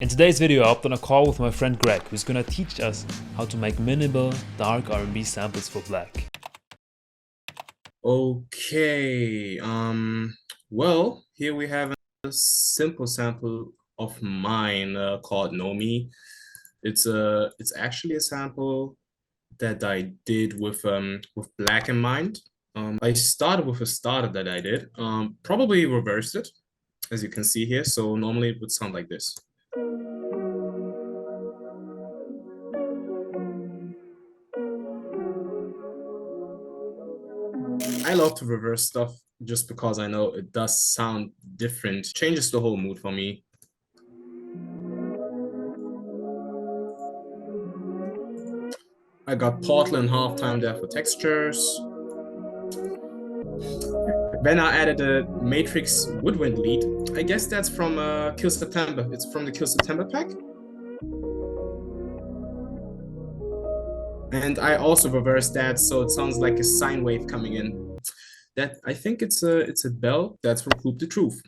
In today's video, I hopped on a call with my friend Greg, who's gonna teach us how to make minimal, dark R&B samples for Black. Okay, well, here we have a simple sample of mine called Know Me. It's actually a sample that I did with Black in mind. I started with a starter that I did. Probably reversed it, as you can see here. So normally it would sound like this. I love to reverse stuff just because I know it does sound different. Changes the whole mood for me. I got Portland halftime there for textures. Then I added a Matrix Woodwind lead. I guess that's from Kill September. It's from the Kill September pack. And I also reversed that, so it sounds like a sine wave coming in. That I think it's a bell. That's from Coop the Truth.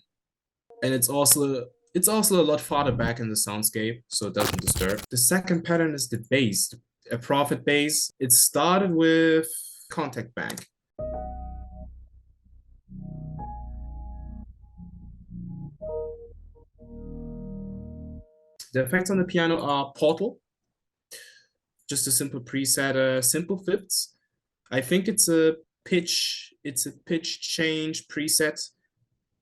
And it's also a lot farther back in the soundscape, so it doesn't disturb. The second pattern is the bass, a Prophet bass. It started with Contact Bank. The effects on the piano are Portal, just a simple preset, simple fifths. I think it's a pitch change preset,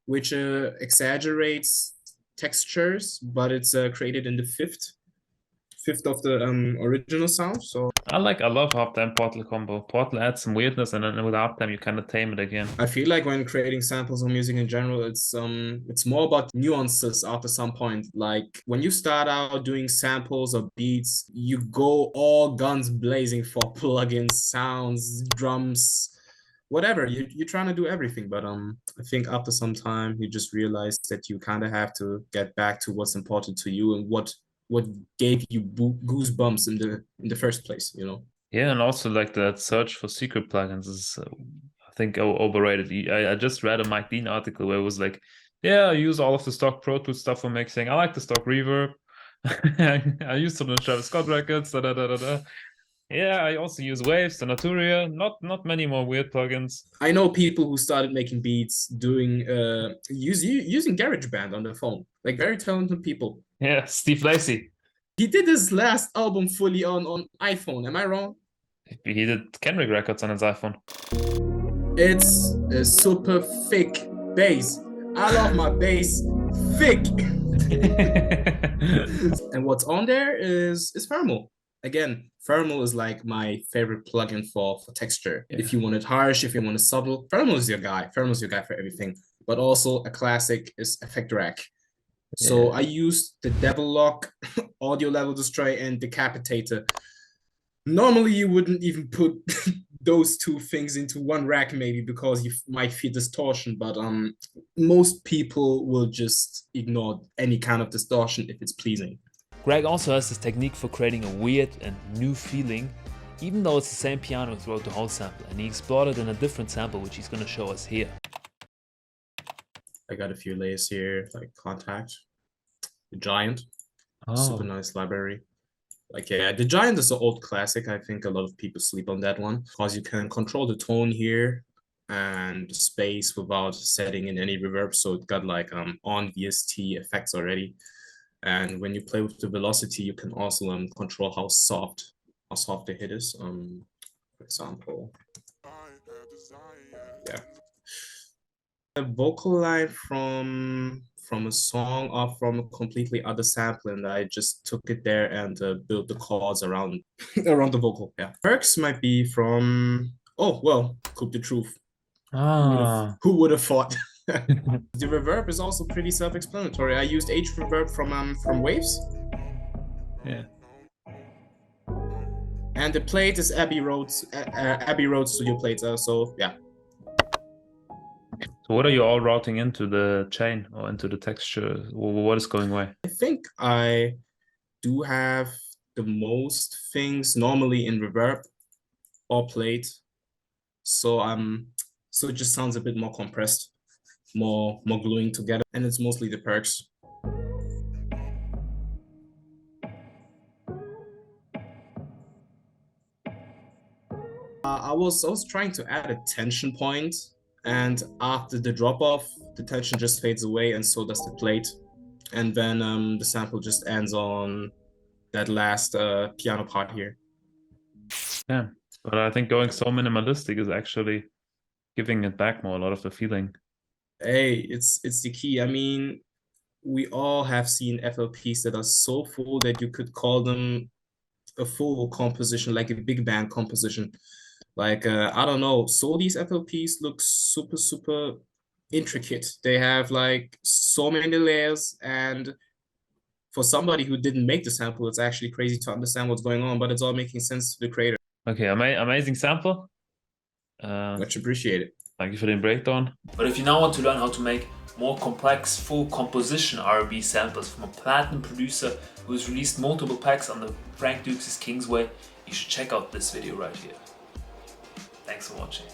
which exaggerates textures, but it's created in the fifth of the original sound. So I love halftime Portal combo. Portal adds some weirdness, and then with halftime you kind of tame it again. I feel like when creating samples or music in general, it's more about nuances after some point. Like when you start out doing samples or beats, you go all guns blazing for plugins, sounds, drums, whatever. You're trying to do everything. But I think after some time you just realize that you kind of have to get back to what's important to you and what gave you goosebumps in the first place, you know. Yeah, and also like that search for secret plugins is, I think, overrated. I just read a Mike Dean article where it was like, yeah, I use all of the stock Pro Tools stuff for mixing. I like the stock reverb. I use some of the Travis Scott records. Da, da, da, da, da. Yeah, I also use Waves, the Naturia. Not many more weird plugins. I know people who started making beats doing using GarageBand on their phone, like very talented people. Yeah, Steve Lacy. He did his last album fully on iPhone. Am I wrong? He did Kendrick records on his iPhone. It's a super thick bass. I love my bass thick. And what's on there is Thermal. Again, Thermal is like my favorite plugin for texture. Yeah. If you want it harsh, if you want it subtle, Thermal is your guy. Thermal is your guy for everything. But also a classic is Effect Rack. So yeah. I used the Devil Lock, Audio Level Destroy, and Decapitator. Normally, you wouldn't even put those two things into one rack, maybe because you might feel distortion, but most people will just ignore any kind of distortion if it's pleasing. Greg also has this technique for creating a weird and new feeling, even though it's the same piano throughout the whole sample, and he explored it in a different sample, which he's going to show us here. I got a few layers here, like Contact, the Giant, super nice library. Like, yeah, the Giant is an old classic. I think a lot of people sleep on that one because you can control the tone here and the space without setting in any reverb. So it got like on VST effects already. And when you play with the velocity, you can also control how soft the hit is. For example, yeah, a vocal line from a song or from a completely other sample, and I just took it there and built the chords around around the vocal. Yeah, perks might be from Coop the Truth. Who would have thought? The reverb is also pretty self-explanatory. I used H reverb from Waves. Yeah. And the plate is Abbey Road Studio plate. So yeah. So what are you all routing into the chain or into the texture? What is going where? I think I do have the most things normally in reverb or plate. So it just sounds a bit more compressed, more gluing together, and it's mostly the perks. I was trying to add a tension point, and after the drop off, the tension just fades away, and so does the plate, and then the sample just ends on that last piano part here. Yeah, but I think going so minimalistic is actually giving it back more, a lot of the feeling. Hey, it's the key. I mean, we all have seen FLPs that are so full that you could call them a full composition, like a big band composition. Like I don't know, so these FLPs look super intricate. They have like so many layers, and for somebody who didn't make the sample, it's actually crazy to understand what's going on, but it's all making sense to the creator. Okay, amazing sample. Much appreciated. Thank you for the breakdown. But if you now want to learn how to make more complex full composition R&B samples from a platinum producer who has released multiple packs on the Frank Dukes' Kingsway, you should check out this video right here. Thanks for watching.